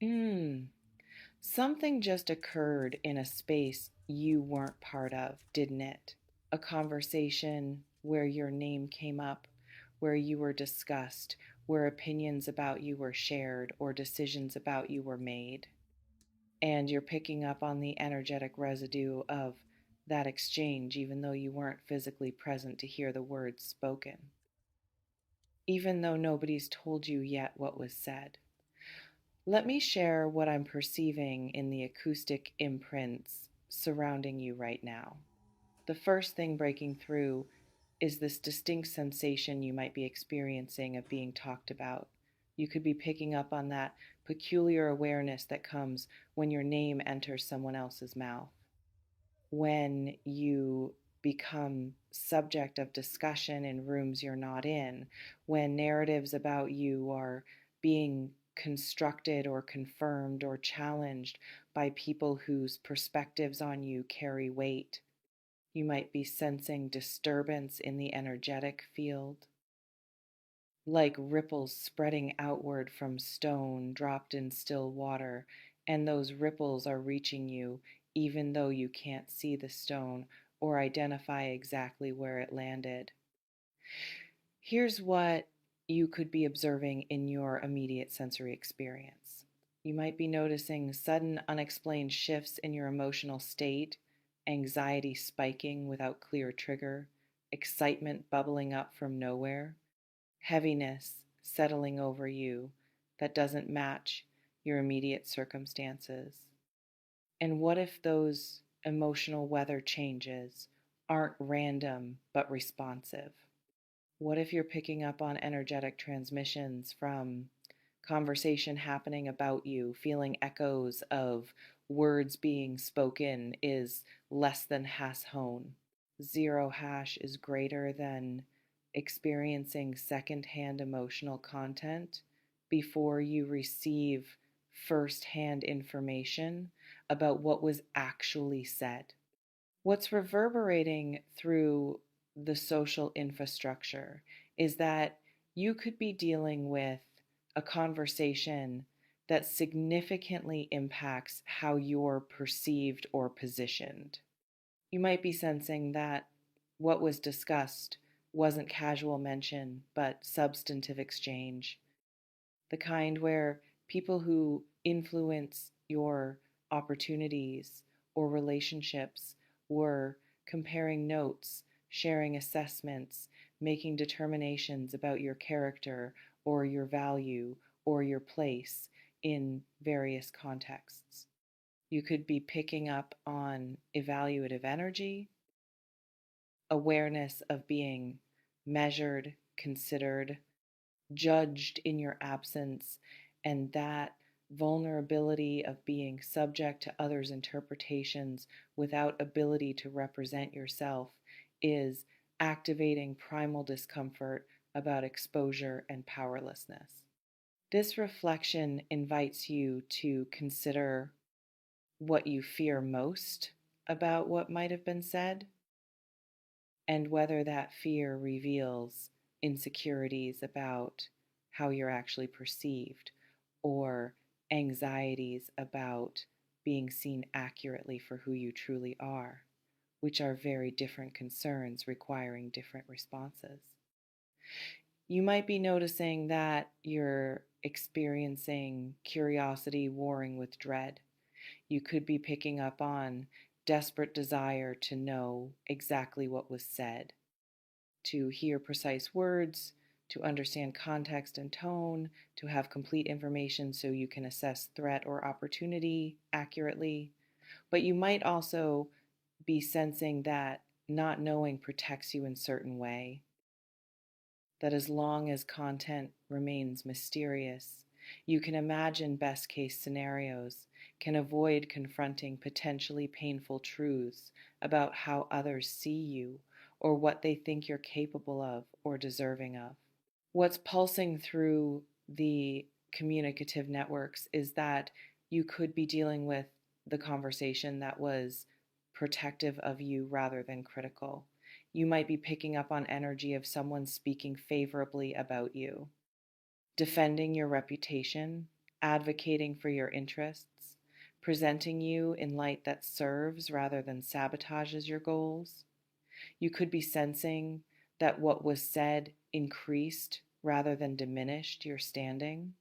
Mm. Something just occurred in a space you weren't part of, didn't it? A conversation where your name came up, where you were discussed, where opinions about you were shared or decisions about you were made. And you're picking up on the energetic residue of that exchange, even though you weren't physically present to hear the words spoken, even though nobody's told you yet what was said. Let me share what I'm perceiving in the acoustic imprints surrounding you right now. The first thing breaking through is this distinct sensation you might be experiencing of being talked about. You could be picking up on that peculiar awareness that comes when your name enters someone else's mouth, when you become subject of discussion in rooms you're not in, when narratives about you are being constructed or confirmed or challenged by people whose perspectives on you carry weight. You might be sensing disturbance in the energetic field, like ripples spreading outward from stone dropped in still water, and those ripples are reaching you even though you can't see the stone or identify exactly where it landed. Here's what you could be observing in your immediate sensory experience. You might be noticing sudden, unexplained shifts in your emotional state, anxiety spiking without clear trigger, excitement bubbling up from nowhere, heaviness settling over you that doesn't match your immediate circumstances. And what if those emotional weather changes aren't random but responsive? What if you're picking up on energetic transmissions from conversation happening about you, feeling echoes of words being spoken is less than has hone? Zero hash is greater than experiencing secondhand emotional content before you receive firsthand information about what was actually said. What's reverberating through the social infrastructure is that you could be dealing with a conversation that significantly impacts how you're perceived or positioned. You might be sensing that what was discussed wasn't casual mention, but substantive exchange, the kind where people who influence your opportunities or relationships were comparing notes, sharing assessments, making determinations about your character or your value or your place in various contexts. You could be picking up on evaluative energy, awareness of being measured, considered, judged in your absence, and that vulnerability of being subject to others' interpretations without ability to represent yourself is activating primal discomfort about exposure and powerlessness. This reflection invites you to consider what you fear most about what might have been said and whether that fear reveals insecurities about how you're actually perceived or anxieties about being seen accurately for who you truly are, which are very different concerns requiring different responses. You might be noticing that you're experiencing curiosity warring with dread. You could be picking up on desperate desire to know exactly what was said, to hear precise words, to understand context and tone, to have complete information so you can assess threat or opportunity accurately. But you might also be sensing that not knowing protects you in a certain way, that as long as content remains mysterious, you can imagine best case scenarios, can avoid confronting potentially painful truths about how others see you or what they think you're capable of or deserving of. What's pulsing through the communicative networks is that you could be dealing with the conversation that was protective of you rather than critical. You might be picking up on energy of someone speaking favorably about you, defending your reputation, advocating for your interests, presenting you in light that serves rather than sabotages your goals. You could be sensing that what was said increased rather than diminished your standing,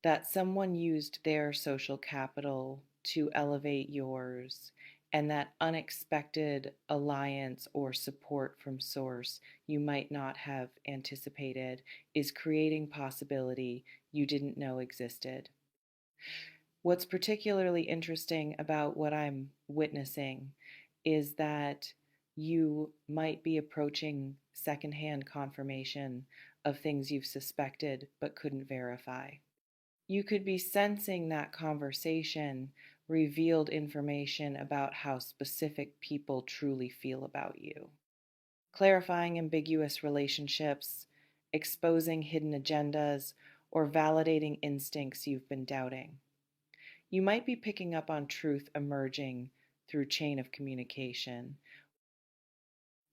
that someone used their social capital to elevate yours, and that unexpected alliance or support from source you might not have anticipated is creating possibility you didn't know existed. What's particularly interesting about what I'm witnessing is that you might be approaching secondhand confirmation of things you've suspected but couldn't verify. You could be sensing that conversation revealed information about how specific people truly feel about you, clarifying ambiguous relationships, exposing hidden agendas, or validating instincts you've been doubting. You might be picking up on truth emerging through chain of communication,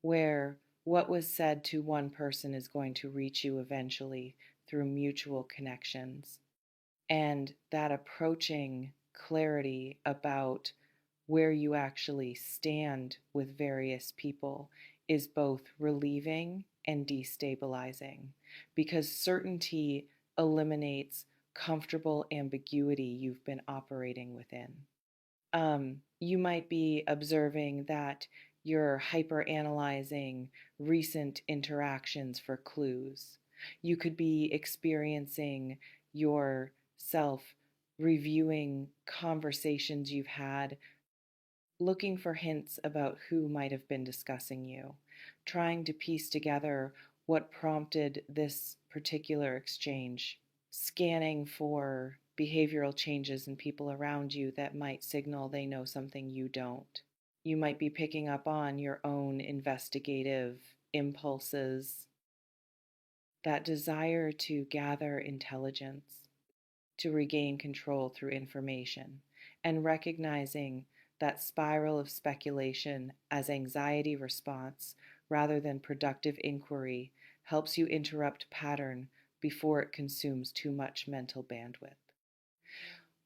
where what was said to one person is going to reach you eventually through mutual connections. And that approaching clarity about where you actually stand with various people is both relieving and destabilizing, because certainty eliminates comfortable ambiguity you've been operating within. You might be observing that you're hyper analyzing recent interactions for clues. You could be experiencing yourself reviewing conversations you've had, looking for hints about who might have been discussing you, trying to piece together what prompted this particular exchange, scanning for behavioral changes in people around you that might signal they know something you don't. You might be picking up on your own investigative impulses, that desire to gather intelligence, to regain control through information, and recognizing that spiral of speculation as anxiety response rather than productive inquiry helps you interrupt pattern before it consumes too much mental bandwidth.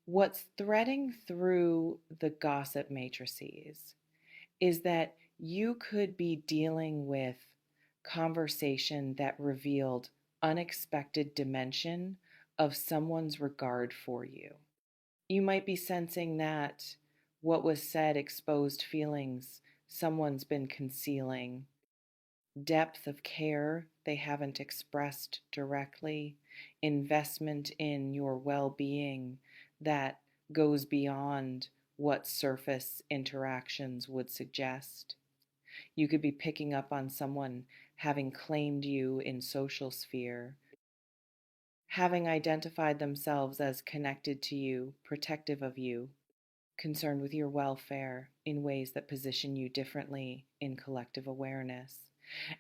What's threading through the gossip matrices is that you could be dealing with conversation that revealed unexpected dimension of someone's regard for you. You might be sensing that what was said exposed feelings someone's been concealing, depth of care they haven't expressed directly, investment in your well being that goes beyond what surface interactions would suggest. You could be picking up on someone having claimed you in social sphere, having identified themselves as connected to you, protective of you, concerned with your welfare in ways that position you differently in collective awareness.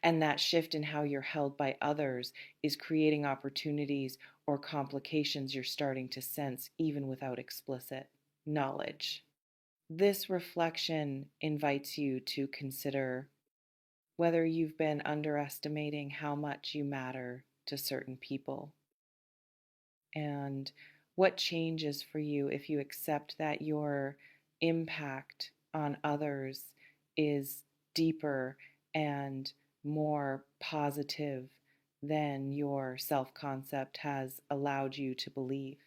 And that shift in how you're held by others is creating opportunities or complications you're starting to sense even without explicit knowledge. This reflection invites you to consider whether you've been underestimating how much you matter to certain people, and what changes for you if you accept that your impact on others is deeper and more positive than your self concept has allowed you to believe.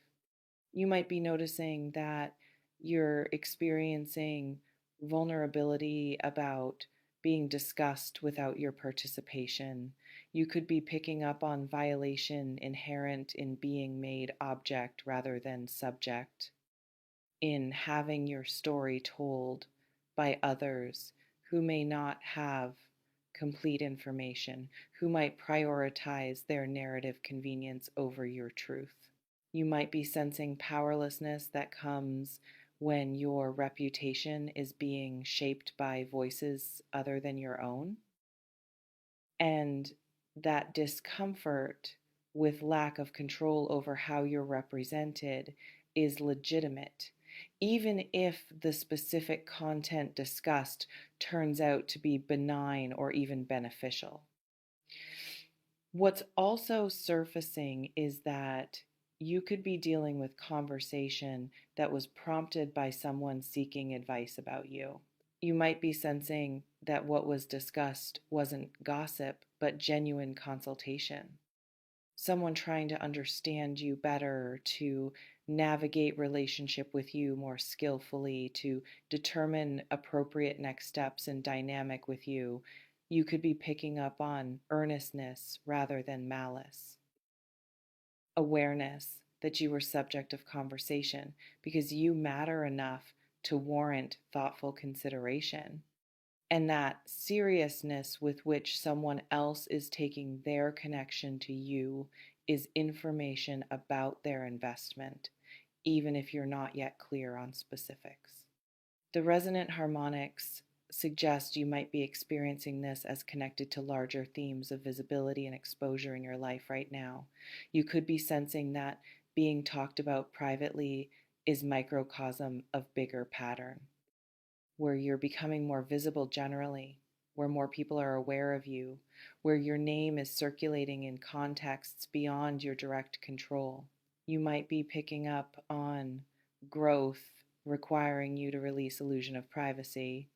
You might be noticing that you're experiencing vulnerability about being discussed without your participation. You could be picking up on violation inherent in being made object rather than subject, in having your story told by others who may not have complete information, who might prioritize their narrative convenience over your truth. You might be sensing powerlessness that comes when your reputation is being shaped by voices other than your own. And that discomfort with lack of control over how you're represented is legitimate, even if the specific content discussed turns out to be benign or even beneficial. What's also surfacing is that You could be dealing with conversation that was prompted by someone seeking advice about you. You might be sensing that what was discussed wasn't gossip, but genuine consultation. Someone trying to understand you better, to navigate relationship with you more skillfully, to determine appropriate next steps and dynamic with you. You could be picking up on earnestness rather than malice, awareness that you were subject of conversation because you matter enough to warrant thoughtful consideration, and that seriousness with which someone else is taking their connection to you is information about their investment, even if you're not yet clear on specifics. The resonant harmonics suggest you might be experiencing this as connected to larger themes of visibility and exposure in your life right now. You could be sensing that being talked about privately is microcosm of bigger pattern, where you're becoming more visible generally, where more people are aware of you, where your name is circulating in contexts beyond your direct control. You might be picking up on growth requiring you to release illusion of privacy,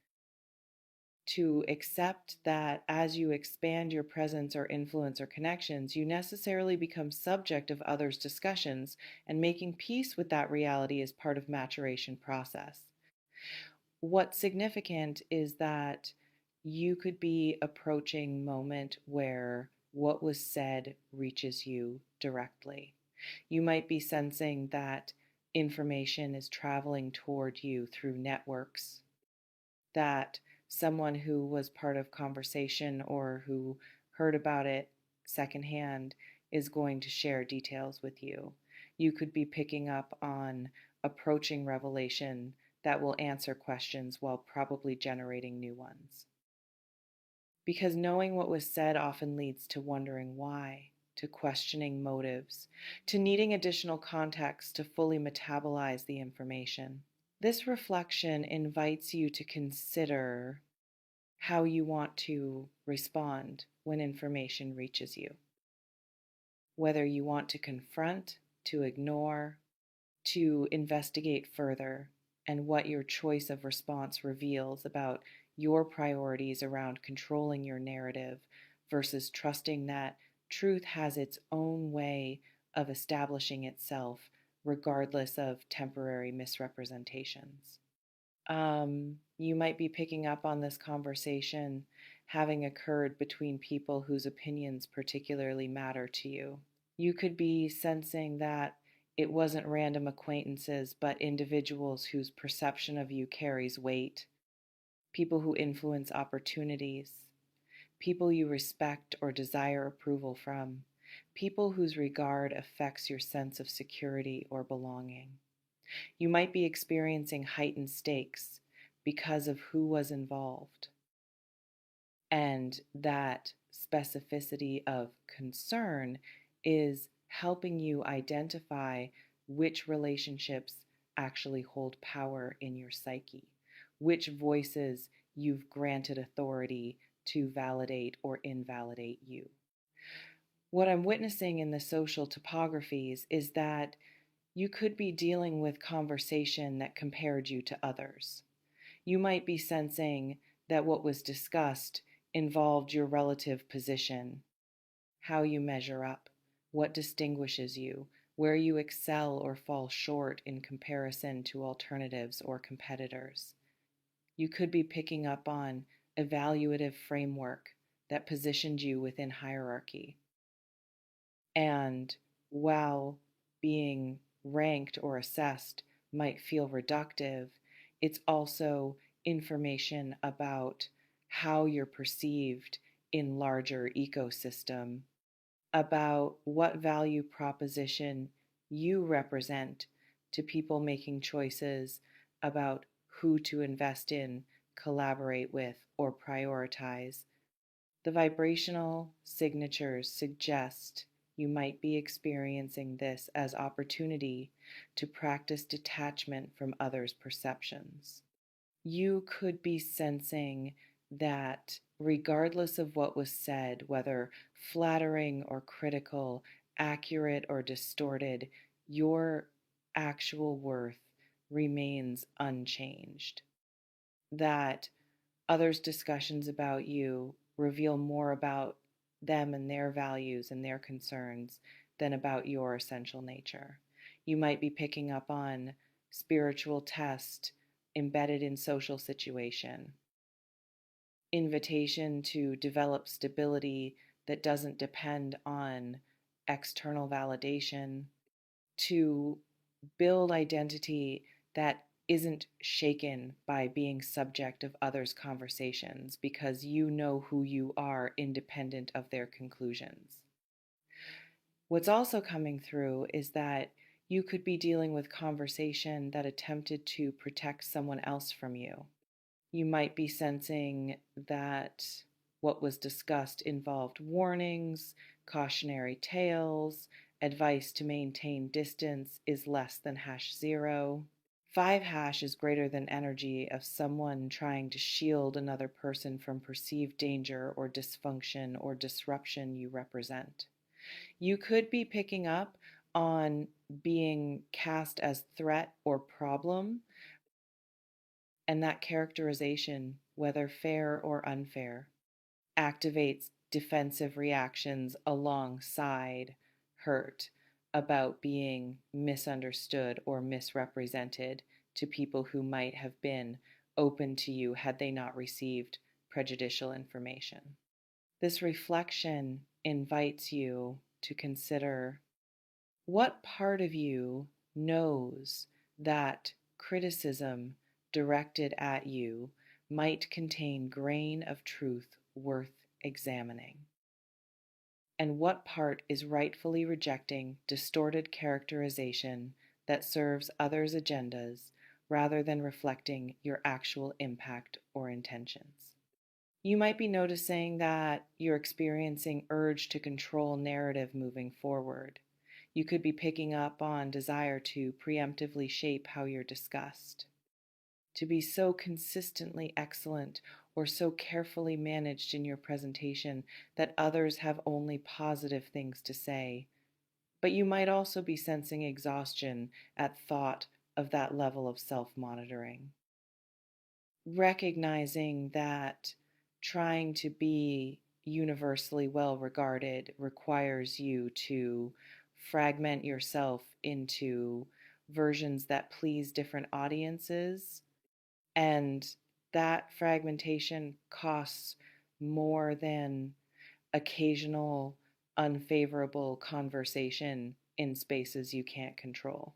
to accept that as you expand your presence or influence or connections, you necessarily become subject of others' discussions, and making peace with that reality is part of maturation process. What's significant is that you could be approaching moment where what was said reaches you directly. You might be sensing that information is traveling toward you through networks, that someone who was part of conversation or who heard about it secondhand is going to share details with you. You could be picking up on approaching revelation that will answer questions while probably generating new ones. Because knowing what was said often leads to wondering why, to questioning motives, to needing additional context to fully metabolize the information. This reflection invites you to consider how you want to respond when information reaches you. Whether you want to confront, to ignore, to investigate further, and what your choice of response reveals about your priorities around controlling your narrative versus trusting that truth has its own way of establishing itself regardless of temporary misrepresentations. You might be picking up on this conversation having occurred between people whose opinions particularly matter to you. You could be sensing that it wasn't random acquaintances, but individuals whose perception of you carries weight, people who influence opportunities, people you respect or desire approval from, people whose regard affects your sense of security or belonging. You might be experiencing heightened stakes because of who was involved, and that specificity of concern is helping you identify which relationships actually hold power in your psyche, which voices you've granted authority to validate or invalidate you. What I'm witnessing in the social topographies is that you could be dealing with conversation that compared you to others. You might be sensing that what was discussed involved your relative position, how you measure up, what distinguishes you, where you excel or fall short in comparison to alternatives or competitors. You could be picking up on evaluative framework that positioned you within hierarchy. And while being ranked or assessed might feel reductive, it's also information about how you're perceived in larger ecosystem, about what value proposition you represent to people making choices about who to invest in, collaborate with, or prioritize. The vibrational signatures suggest you might be experiencing this as opportunity to practice detachment from others' perceptions. You could be sensing that regardless of what was said, whether flattering or critical, accurate or distorted, your actual worth remains unchanged, that others' discussions about you reveal more about them and their values and their concerns than about your essential nature. You might be picking up on spiritual test embedded in social situation, invitation to develop stability that doesn't depend on external validation, to build identity that isn't shaken by being subject of others' conversations because you know who you are independent of their conclusions. What's also coming through is that you could be dealing with conversation that attempted to protect someone else from you. You might be sensing that what was discussed involved warnings, cautionary tales, advice to maintain distance is less than #0. 5# is greater than energy of someone trying to shield another person from perceived danger or dysfunction or disruption you represent. You could be picking up on being cast as threat or problem, and that characterization, whether fair or unfair, activates defensive reactions alongside hurt about being misunderstood or misrepresented to people who might have been open to you had they not received prejudicial information. This reflection invites you to consider what part of you knows that criticism directed at you might contain grain of truth worth examining, and what part is rightfully rejecting distorted characterization that serves others' agendas rather than reflecting your actual impact or intentions. You might be noticing that you're experiencing urge to control narrative moving forward. You could be picking up on desire to preemptively shape how you're discussed, to be so consistently excellent or so carefully managed in your presentation that others have only positive things to say. But you might also be sensing exhaustion at thought of that level of self-monitoring. Recognizing that trying to be universally well regarded requires you to fragment yourself into versions that please different audiences, and that fragmentation costs more than occasional unfavorable conversation in spaces you can't control.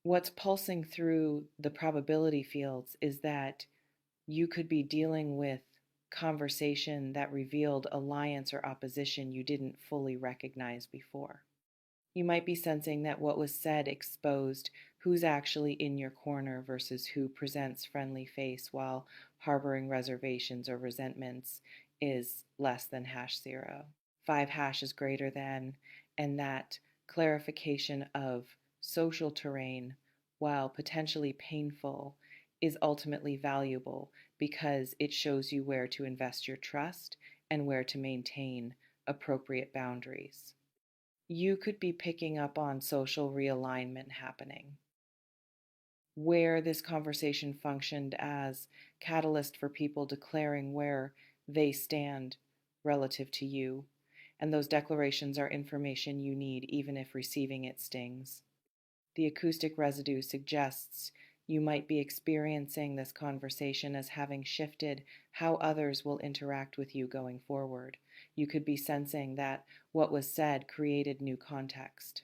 What's pulsing through the probability fields is that you could be dealing with conversation that revealed alliance or opposition you didn't fully recognize before. You might be sensing that what was said exposed who's actually in your corner versus who presents friendly face while harboring reservations or resentments is less than #0. 5# is greater than, and that clarification of social terrain, while potentially painful, is ultimately valuable because it shows you where to invest your trust and where to maintain appropriate boundaries. You could be picking up on social realignment happening, where this conversation functioned as catalyst for people declaring where they stand relative to you, and those declarations are information you need even if receiving it stings. The acoustic residue suggests you might be experiencing this conversation as having shifted how others will interact with you going forward. You could be sensing that what was said created new context,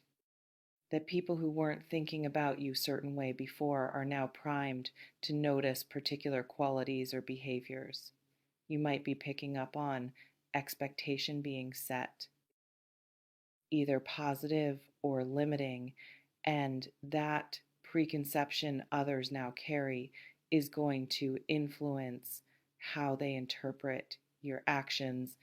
that people who weren't thinking about you a certain way before are now primed to notice particular qualities or behaviors. You might be picking up on expectation being set, either positive or limiting, and that preconception others now carry is going to influence how they interpret your actions,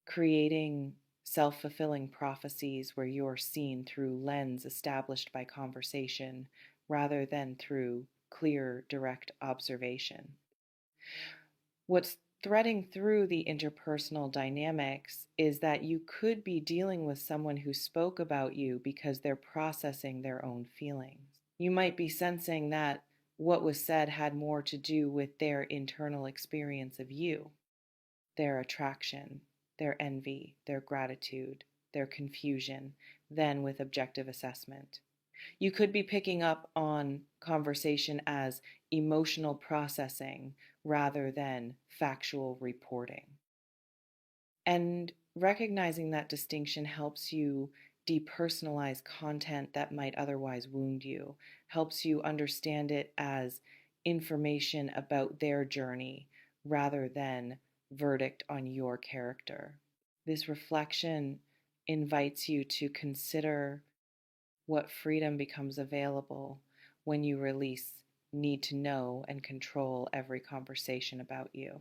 creating self-fulfilling prophecies where you're seen through lens established by conversation rather than through clear, direct observation. What's Threading through the interpersonal dynamics is that you could be dealing with someone who spoke about you because they're processing their own feelings. You might be sensing that what was said had more to do with their internal experience of you, their attraction, their envy, their gratitude, their confusion, than with objective assessment. You could be picking up on conversation as emotional processing rather than factual reporting. And recognizing that distinction helps you depersonalize content that might otherwise wound you, helps you understand it as information about their journey rather than verdict on your character. This reflection invites you to consider what freedom becomes available when you release need to know and control every conversation about you,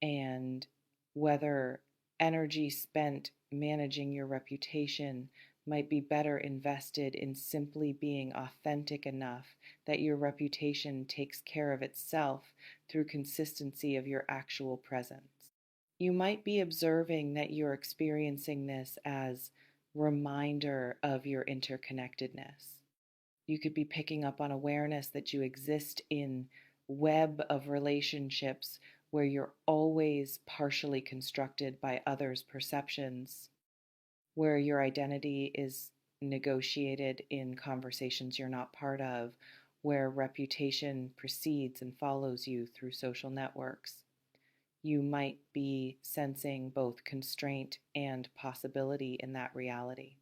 and whether energy spent managing your reputation might be better invested in simply being authentic enough that your reputation takes care of itself through consistency of your actual presence. You might be observing that you're experiencing this as reminder of your interconnectedness. You could be picking up on awareness that you exist in web of relationships where you're always partially constructed by others' perceptions, where your identity is negotiated in conversations you're not part of, where reputation precedes and follows you through social networks. You might be sensing both constraint and possibility in that reality.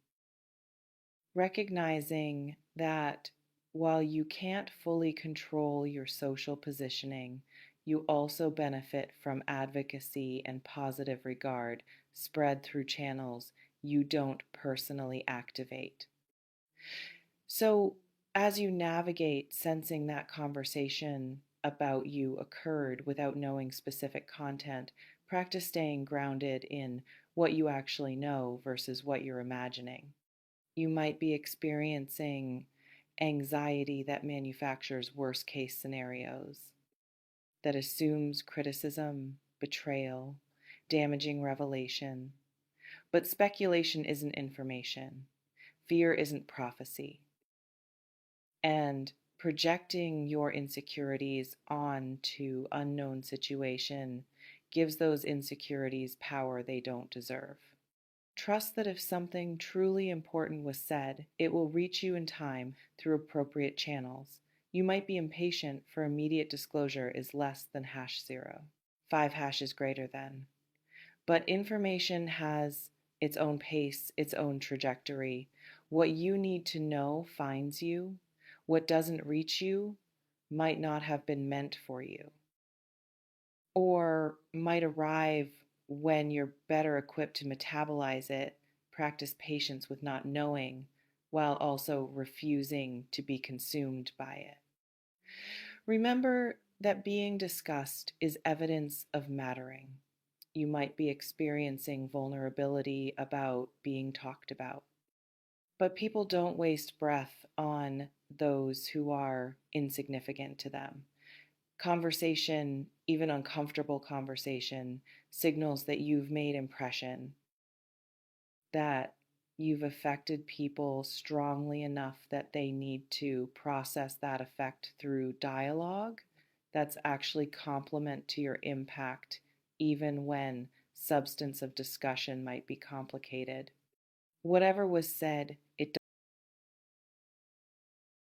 Recognizing that while you can't fully control your social positioning, you also benefit from advocacy and positive regard spread through channels you don't personally activate. So, as you navigate sensing that conversation about you occurred without knowing specific content, practice staying grounded in what you actually know versus what you're imagining. You might be experiencing anxiety that manufactures worst case scenarios, that assumes criticism, betrayal, damaging revelation. But speculation isn't information, fear isn't prophecy. And projecting your insecurities onto unknown situation gives those insecurities power they don't deserve. Trust that if something truly important was said, it will reach you in time through appropriate channels. You might be impatient for immediate disclosure is less than #0. 5 is greater than. But information has its own pace, its own trajectory. What you need to know finds you. What doesn't reach you might not have been meant for you, or might arrive when you're better equipped to metabolize it. Practice patience with not knowing while also refusing to be consumed by it. Remember that being discussed is evidence of mattering. You might be experiencing vulnerability about being talked about. But people don't waste breath on those who are insignificant to them. Conversation, even uncomfortable conversation, signals that you've made impression, that you've affected people strongly enough that they need to process that effect through dialogue that's actually complement to your impact, even when substance of discussion might be complicated. Whatever was said